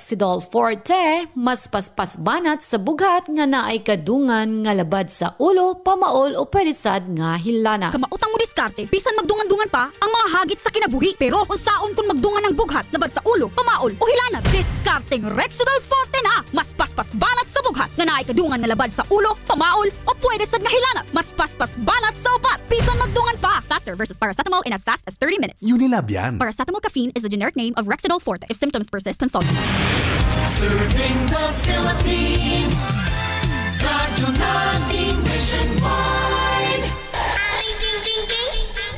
Rexidol Forte, mas paspas banat sa bugat nga naay kadungan nga labad sa ulo, pamaol o perisad nga hilana. Kamautang mo diskarte, bisan magdungan-dungan pa ang mga hagit sa kinabuhi. Pero kung saon kung magdungan ng bughat, labad sa ulo, pamaol o hilana, diskarteng Rexidol Forte na! Mas paspas banat sa bughat nga naay kadungan nga labad sa ulo, pamaol o perisad nga hilana. Mas paspas banat sa upat, bisan magdungan pa! Faster versus paracetamol in as fast as 30 minutes. Unilab yan. Paracetamol caffeine is the generic name of Rexidol Forte. If symptoms persist, consult. Serving the Philippines, radyo natin nationwide.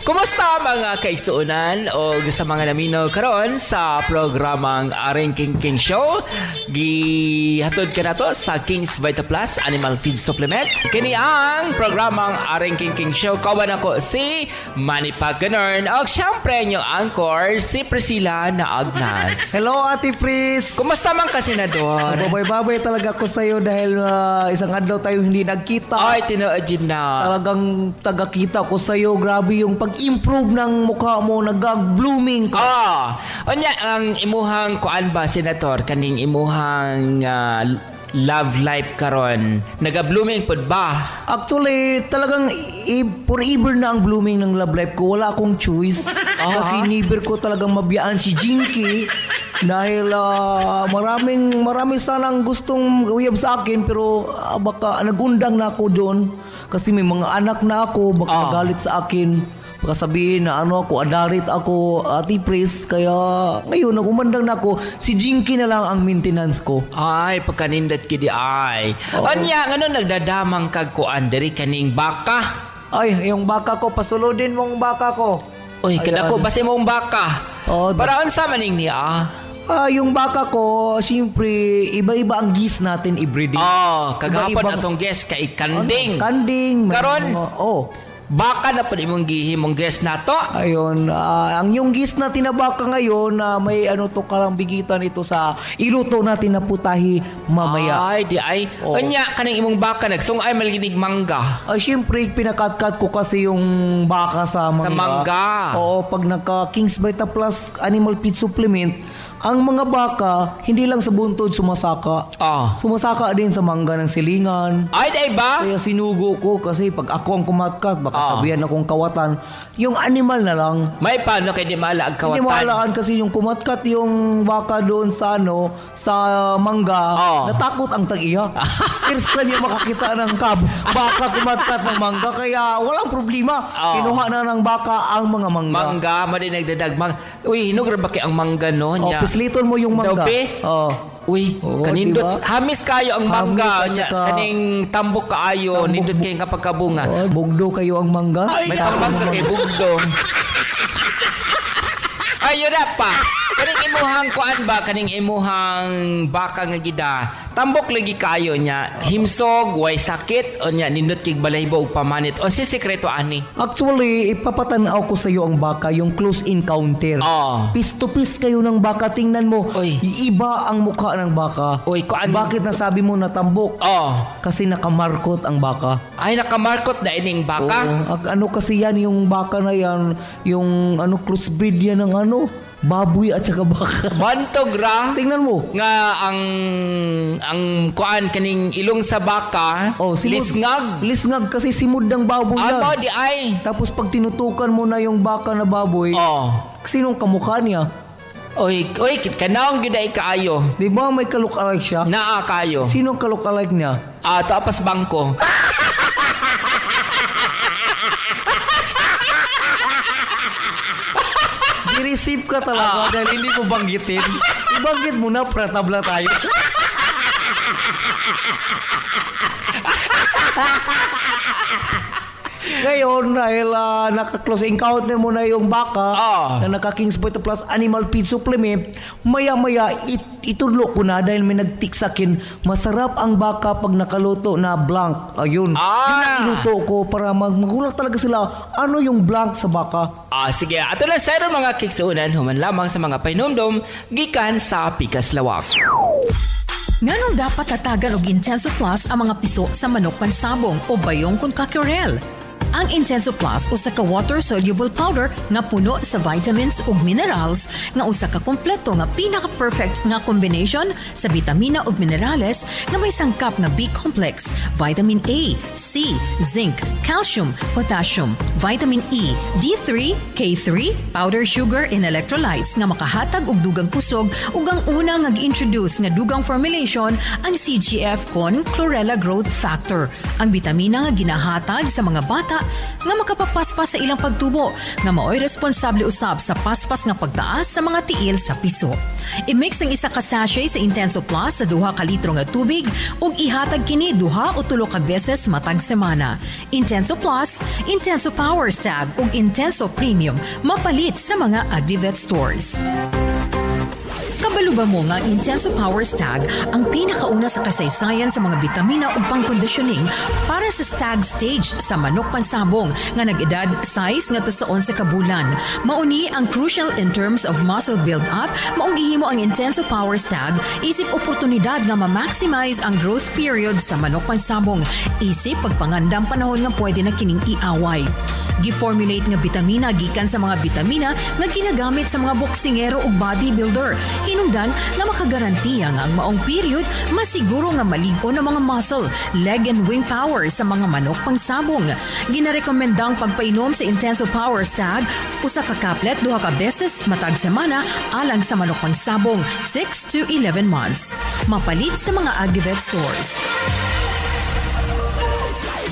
Kumusta mga kaigsuunan o sa mga naminaw karon sa programang Aring King King Show? Gihatod ka na to sa King's Vita Plus Animal Feed Supplement. Kini ang programang Aring King King Show. Kawan ako si Manny Pagganern o syempre yung anchor si Priscilla na Agnas. Hello, Ate Pris! Kumusta man ka, Senador? Babay-babay talaga ako sa'yo dahil isang adlaw tayo hindi nagkita. Ay, tinuodin na. Talagang tagakita ko sa'yo. Grabe yung pag-improve ng mukha mo. Nag-blooming ka. Onya, ang imuhang kuan ba, Senator? Kaning imuhang love life karon naga-blooming pod ba? Actually, talagang forever na ang blooming ng love life ko. Wala akong choice. Kasi never ko talagang mabiyaan si Jinky. Dahil maraming sanang gustong uyab sa akin, pero baka nagundang na ako doon. Kasi may mga anak na ako, baka magalit sa akin. Baka sabihin na ako, adarit ako, Ate Pris. Kaya ngayon, nagumandang na ako, si Jinky na lang ang maintenance ko. Ay, pagkanindat kidi ay. Anya, ano nagdadamang kagkuan diri kaning baka? Ay, yung baka ko, pasulodin mong baka ko. Uy, kadako basi mong baka. Para unsa maning niya? Yung baka ko, siyempre, iba-iba ang gis natin i-breeding. Kagapon atong guest kay Kanding. Kanding. Karon? Baka na pa imong gihimong guest nato. Ayun, ang yung gis na tinabaka ngayon, may to kalang bigitan ito sa iluto natin na putahi mamaya. Ay, di ay. Anya, kanang imong baka nagsungay maliginig mangga. Siyempre, pinakatkat ko kasi yung baka sa mangga. Sa mangga. Oo, pag nagka King's Vita Plus Animal Feed Supplement, ang mga baka, hindi lang sa buntod sumasaka. Sumasaka din sa mangga ng silingan. Ay, di ba? Kaya sinugo ko kasi pag ako ang kumatkat, baka sabihan akong kawatan. Yung animal na lang. May paano kayo di maala ang kawatan? Hindi maalaan kasi yung kumatkat yung baka doon sa sa mangga, natakot ang tag-iya. First time yung makakita ng baka kumatkat ng mangga, kaya walang problema. Kinuha na ng baka ang mga mangga. Mangga, madinagdadag. Uy, hinugra ba kayo ang mangga no? Pisliton mo yung mangga. Uy, kanindot. Diba? Hamis kayo ang mangga. Kaning tambok kaayo. Nindot kayo nga pagkabunga. Bugdo kayo ang mangga. May tambang kay bugdo. Ayun na pa. Kaning imuhang kuan ba? Kaning imuhang baka nga gida. Tambok lagi kayo niya. Himsog, way sakit. O niya, nindot kig balaybo o pamanit. O si sekreto ani? Actually, ipapatanaw ko sa iyo ang baka, yung close encounter. Piece to piece kayo ng baka. Tingnan mo. Iiba ang mukha ng baka. Kuan? Bakit nasabi mo na tambok? Kasi nakamarkot ang baka. Ay, nakamarkot na ining baka? Ano kasi yan, yung baka na yan, yung crossbreed yan ng baboy at saka baka. Bantog ra. Tingnan mo. Nga ang kuan kaning ilong sa baka, lisngag. Lisngag kasi simud ng baboy yan. Di ay. Tapos pag tinutukan mo na yung baka na baboy, sinong kamukha niya? Oy, kanaong gyud ay kaayo. Di ba may kalookalike siya? Naa kayo. Sinong kalookalike niya? Tapas bangko. I-receive ka talaga dahil hindi mo banggitin. Ibanggit mo na, pratabla tayo. Ngayon, dahil naka-close encounter mo na yung baka na naka-King's Vita Plus Animal Feed Supplement, maya-maya itudlo ko na dahil may nag-tick sa akin, masarap ang baka pag nakaluto na blank. Ayun. Yun ang inuto ko para magulat talaga sila. Ano yung blank sa baka? Sige. Ato na sa mga kiksuunan, human lamang sa mga painumdom, gikan sa Pikas Lawak. Nganong dapat tatagan og Intenso Plus ang mga piso sa manok pansabong o bayong kun kakirel? Ang Intenso Plus usa ka water-soluble powder nga puno sa vitamins ug minerals nga usa ka kompleto nga pinaka-perfect nga combination sa bitamina ug minerales nga may sangkap nga B-complex, vitamin A, C, zinc, calcium, potassium, vitamin E, D3, K3, powder sugar and electrolytes nga makahatag og dugang kusog ug ang una nga gi-introduce nga dugang formulation ang CGF con Chlorella Growth Factor, ang bitamina nga ginahatag sa mga bata nga makapapaspas sa ilang pagtubo nga maoy responsable usab sa paspas nga pagtaas sa mga tiil sa piso. I-mix ang isa ka sachet sa Intenso Plus sa 2 ka litro nga tubig ug ihatag kini 2 o 3 ka beses matag semana. Intenso Plus, Intenso Power Stag ug Intenso Premium mapalit sa mga Agrivet stores. Kabalo ba mo nga Intenso Power Stag ang pinakauna sa kasaysayan sa mga bitamina ug pang-conditioning para sa stag stage sa manok pansabong nga nag-edad size nga to sa 11 ka bulan. Mauni ang crucial in terms of muscle build-up, maong gihimo ang Intenso Power Stag isip oportunidad nga ma-maximize ang growth period sa manok pansabong isip pagpangandam panahon nga pwede na kining iaway. Gi-formulate nga bitamina gikan sa mga bitamina nga ginagamit sa mga boksingero ug bodybuilder. Hinungdan na makagarantiya nga ang maong period masiguro nga maligo ng mga muscle, leg and wing power sa mga manok pangsabong. Ginarekomendang pagpainom sa Intenso Power Stag usa ka kaplet 2 ka beses matag semana alang sa manok pangsabong 6 to 11 months. Mapalit sa mga Agrivet stores.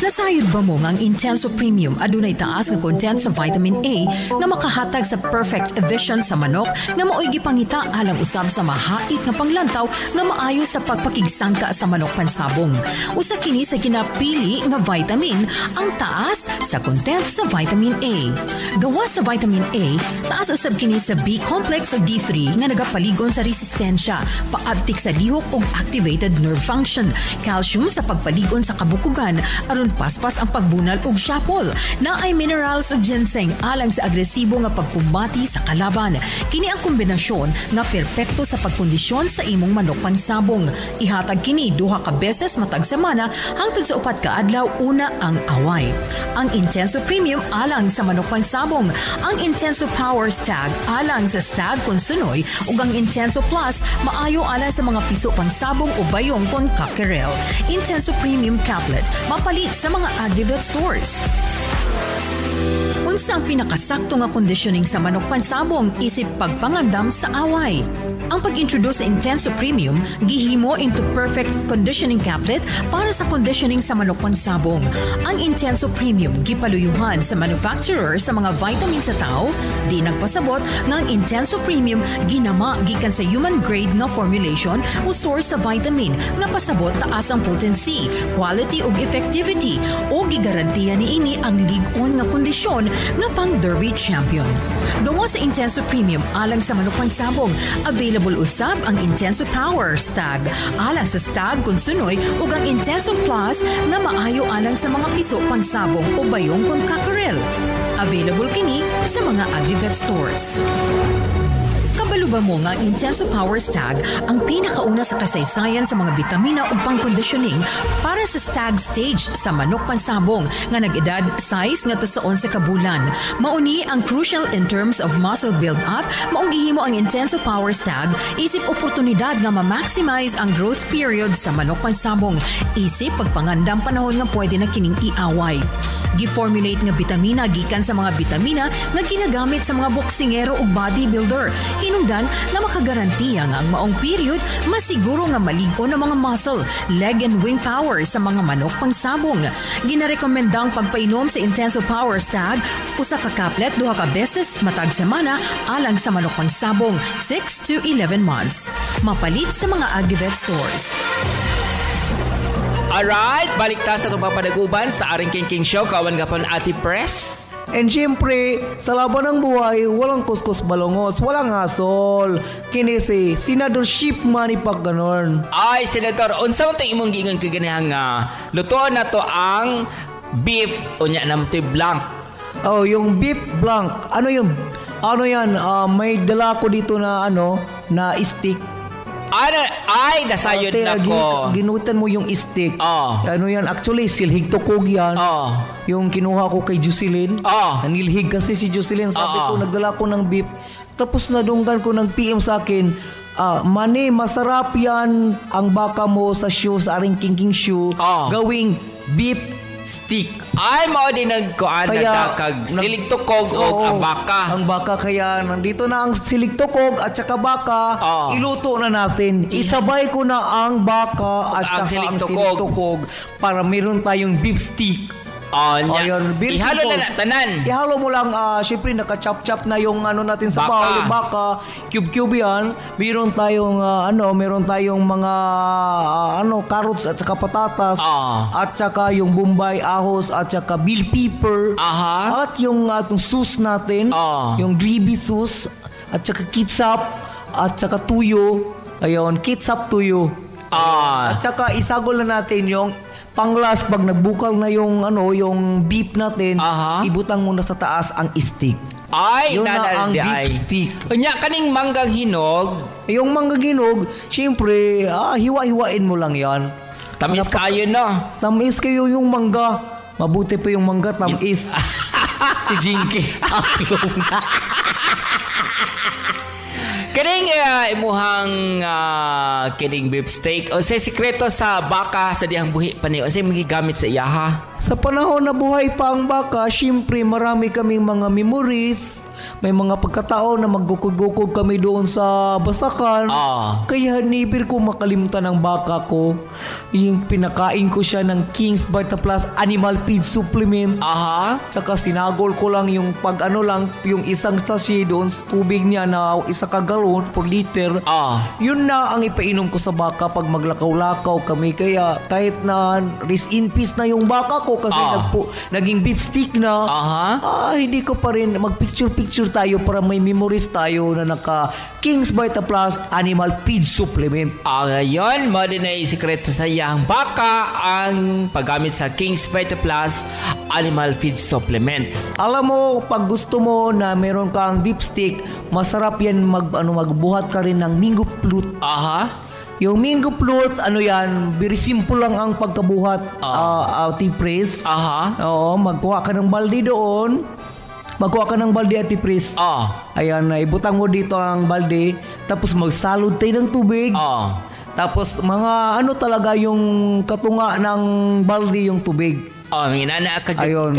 Nasayod ba mo nga ang Intenso Premium adunay taas nga content sa vitamin A nga makahatag sa perfect vision sa manok nga maoy gipangita alang usab sa mahait nga panglantaw nga maayo sa pagpakigsangka sa manok pansabong. Usa kini sa ginapili nga vitamin ang taas sa content sa vitamin A. Gawa sa vitamin A, taas usab kini sa B-complex o D3 nga nagapaligon sa resistensya, paabtik sa lihok ug activated nerve function, calcium sa pagpaligon sa kabukugan aron paspas ang pagbunal ug syapol. Naay minerals ug ginseng alang sa agresibo nga pagkumbati sa kalaban. Kini ang kombinasyon nga perpekto sa pagkondisyon sa imong manok pansabong. Ihatag kini 2 ka beses matag semana hangtod sa 4 ka adlaw una ang away. Ang Intenso Premium alang sa manok pansabong, ang Intenso Power Stag alang sa stag kon sunoy ug ang Intenso Plus maayo alang sa mga piso pansabong o bayong kon cockerel. Intenso Premium Caplet mapalit sa mga Agrivet stores. Unsa ang pinakasakto nga conditioning sa manok pansabong isip pagpangandam sa away? Ang pag-introduce sa Intenso Premium gihimo into perfect conditioning caplet para sa conditioning sa manok pansabong. Ang Intenso Premium gipaluyuhan sa manufacturer sa mga vitamin sa tao, di nagpasabot nga ang Intenso Premium ginama gikan sa human grade nga formulation o source sa vitamin nga pasabot taas ang potency, quality ug effectivity o gigarantiya niini ang lig-on nga kondisyon nga pang Derby champion. Gawa sa Intenso Premium alang sa manok pansabong, available usab ang Intenso Power Stag alang sa stag kon sunoy ug ang Intenso Plus na maayo alang sa mga piso pansabong o bayong kon cockerel. Available kini sa mga Agrivet stores. Kabalo ba mo nga Intenso Power Stag ang pinakauna sa kasaysayan sa mga bitamina ug pang-conditioning para sa stag stage sa manok pansabong nga nag-edad size nga to sa 11 ka bulan. Mauni ang crucial in terms of muscle build-up, maong gihimo ang Intenso Power Stag isip oportunidad nga ma-maximize ang growth period sa manok pansabong isip pagpangandam panahon nga pwede na kining iaway. Gi-formulate nga bitamina gikan sa mga bitamina nga ginagamit sa mga boksingero ug bodybuilder. Hinungdan na makagarantiya nga ang maong period masiguro nga maligo ng mga muscle, leg and wing power sa mga manok pangsabong. Ginarekomendang pagpainom sa Intenso Power Stag usa ka kaplet 2 ka beses matag semana alang sa manok pangsabong 6 to 11 months. Mapalit sa mga Agrivet stores. Alright, balik ta sa itong papadaguban sa Aring King Show. Kawan gapon Ate Press. And syempre, sa laban ng buhay, walang kuskus balongos, walang hasol. Kini si Senador Ship Manny pag ganon. Ay, Senator, unsa man tayong imong gingon kaganihang lutoan na to ang beef unya namti blank. Oh, yung beef blank. Ano yun? Ano yan? May dala ko dito na na stick. Ay, nasayod na ko. Ginutan mo yung steak. Oh. Ano yan? Actually, silhig tukog yan. Oh. Yung kinuha ko kay Jocelyn. Oh. Nanilhig kasi si Jocelyn. Sabi Oh. ko, nagdala ko ng beef. Tapos nadunggan ko ng PM sa akin, Mani, masarap yan ang baka mo sa show, sa aring king show. Oh. Gawing beef stick. Ay, mao din nagkuan na kag silig tukog o ang baka. Ang baka, kaya nandito na ang silig tukog at saka baka. Iluto na natin. Isabay ko na ang baka at saka ang silig tukog para meron tayong beef stick. Ihalo na tanan. Ihalo mo lang, syempre naka-chop-chop na yung ano natin sa baka. Yung baka, cube-cube yan. Meron tayong mga carrots at saka patatas. At saka yung bombay, ahos, at saka bell pepper. At yung sauce natin, yung gravy sauce, at saka ketchup, at saka tuyo. Ayun, ketchup tuyo. At saka isagol na natin yung panglas pag nagbukal na yung beef natin, ibutang muna sa taas ang steak. Ay, yun na ang beef stick. Kanya kaning manggang hinog. Yung manggang hinog, syempre, hiwa-hiwain mo lang yan. Tamis kayo, no? Tamis kayo yung mangga. Mabuti pa yung mangga, tamis. Si Jinky. Kining imuhang kining beef steak o say sikreto sa baka sa dihang buhi pa niyo o say magigamit sa iyaha. Sa panahon na buhay pa ang baka, syempre marami kaming mga memories. May mga pagkataon na maggukod-gukod kami doon sa basakan. Kaya nibir ko makalimutan ang baka ko. Yung pinakain ko siya ng King's Vita Plus Animal Feed Supplement. Tsaka sinagol ko lang yung yung isang sachet doon sa tubig niya na isa kagalon per liter. Yun na ang ipainom ko sa baka pag maglakaw-lakaw kami. Kaya kahit na rest in peace na yung baka ko kasi naging beef stick na, hindi ko pa rin magpicture-picture tayo para may memories tayo na naka King's Vita Plus Animal Feed Supplement. Ngayon, mo din ay sikreto sa iyang baka ang paggamit sa King's Vita Plus Animal Feed Supplement. Alam mo, pag gusto mo na meron kang beef stick, masarap yan magbuhat ka rin ng mango float. Yung mango float, very simple lang ang pagkabuhat, tipres. Oo, magkuha ka ng balde doon. Magkuha ka ng balde at tipris. Ayan, ibutang mo dito ang balde. Tapos magsalod tayo ng tubig. Tapos mga talaga yung katunga ng balde yung tubig. Minana kadaghan.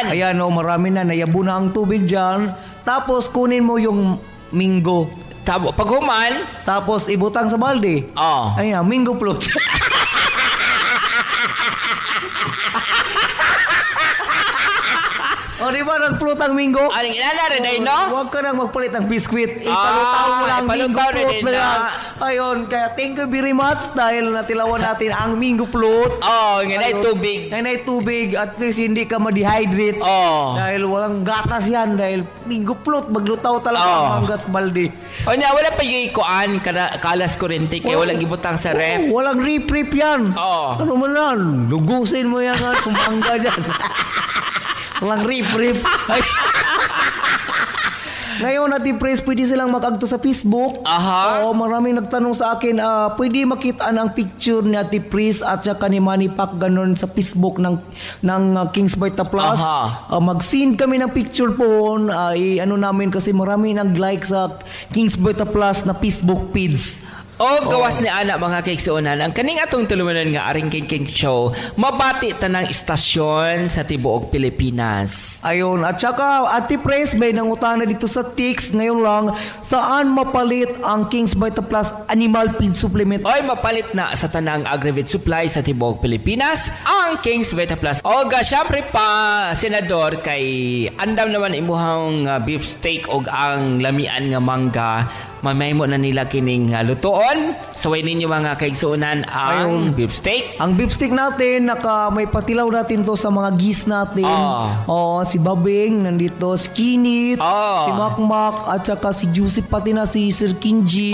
Ayan, marami na. Nayabo na ang tubig dyan. Tapos kunin mo yung minggo. Paghuman. Tapos ibutang sa balde. Ayan, minggo float. Di ba nag-float ang minggo? Aling inanara na no? Huwag ka nang magpalit ng biskwit. Ipalutaw mo lang minggo float na yan. Ayun, kaya thank you very much dahil natilawan natin ang minggo float. Ngayon tubig. Ngayon tubig, at least hindi ka ma-dehydrate. Dahil walang gatas yan, dahil minggo float, maglutaw talaga ang manggas balde. Wala pa yung ikuan, kalas kurente, kaya walang gibutang sa ref. Walang rip-rip yan. Ano man yan? Lugusin mo yan kung mangga dyan. Walang rip-rip. Ngayon natin press, pwede silang mag-agto sa Facebook. Oo, maraming nagtanong sa akin, pwede makita ang picture ni Ate Pris at saka ni Manny Pac ganun sa Facebook ng King's Vita Plus. Mag-send kami ng picture po. Namin kasi marami nag-like sa King's Vita Plus na Facebook page. Gawas ni Ana mga kaiksuunan, ang kaning atong tulumanon nga Aring King Show, mabati tanang istasyon sa tibuok Pilipinas. Ayun, at saka Ate Pres, may nangutana dito sa Tix ngayon lang, saan mapalit ang King's Vita Plus Animal Feed Supplement? Mapalit na sa tanang agri-feed supply sa tibuok Pilipinas, ang King's Vita Plus. Syempre pa, Senador, kay andam naman imuhang beef steak o ang lamian nga mangga, mamay mo na nila kining lutoon. Saway ninyo mga kaigsuunan ang beef steak. Ang beef steak natin, may patilaw natin to sa mga gis natin. Si Babing, nandito, si Kinit, si Makmak, at saka si Joseph, pati na si Sir Kinji.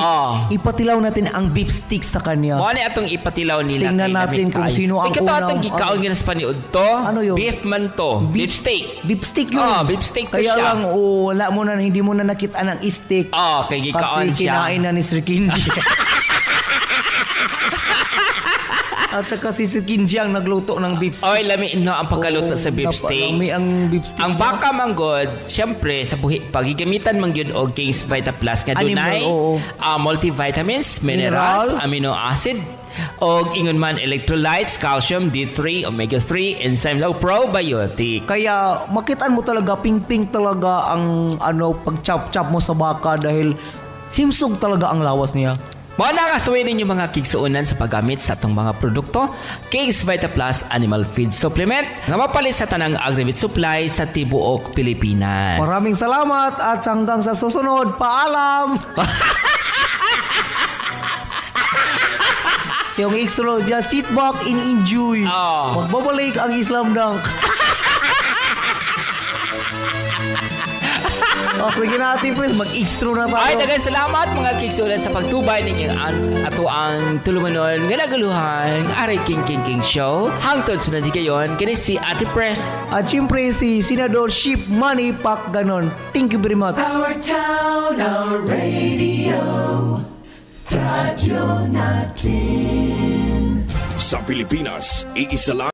Ipatilaw natin ang beef steak sa kanya. Ano atong ipatilaw nila? Tingnan natin kung sino ang unang. Ikaw atong gikaon gina sa paniod to. Ano yun? Beef man to. Beef steak. Beef steak yun. Beef steak to kaya siya. Kaya lang, hindi mo na nakita ng steak. Kay gikaon kasi siya. kinain na ni Sir Kinji. At saka si Kinjiang nagluto ng beef steak. Oy, lami no ang pagkaluto sa beef steak. Lami ang beef steak. Ang baka manggod, syempre sa buhi pagigamitan man gyud og King's Vita Plus nga dunay multivitamins, minerals, amino acid, og ingon man electrolytes, calcium, D3, omega-3, enzymes o probiotic. Kaya makitaan mo talaga, ping-ping talaga ang pag-chop-chop mo sa baka dahil himsog talaga ang lawas niya. Mao na nga suway ninyo mga kigsuunan sa paggamit sa atong mga produkto King's Vita Plus Animal Feed Supplement nga mapalit sa tanang agri-meat supply sa tibuok Pilipinas. Maraming salamat at hanggang sa susunod. Paalam! Yung extra, just sit back and enjoy. Magbabalik ang Islam Dunk. Sige natin, please. Mag-extra na tayo. Ay, dagan salamat mga kigsuunan sa pagtubay ninyo ato ang tulumanon nga nagaluhan Aray King Show. Hangtod sa nadigayon, kini si Ate Press. At siyempre si Senador Ship Money Pack ganon. Thank you very much. Our town, our radio. Radyo natin. Sa Pilipinas, iisa lang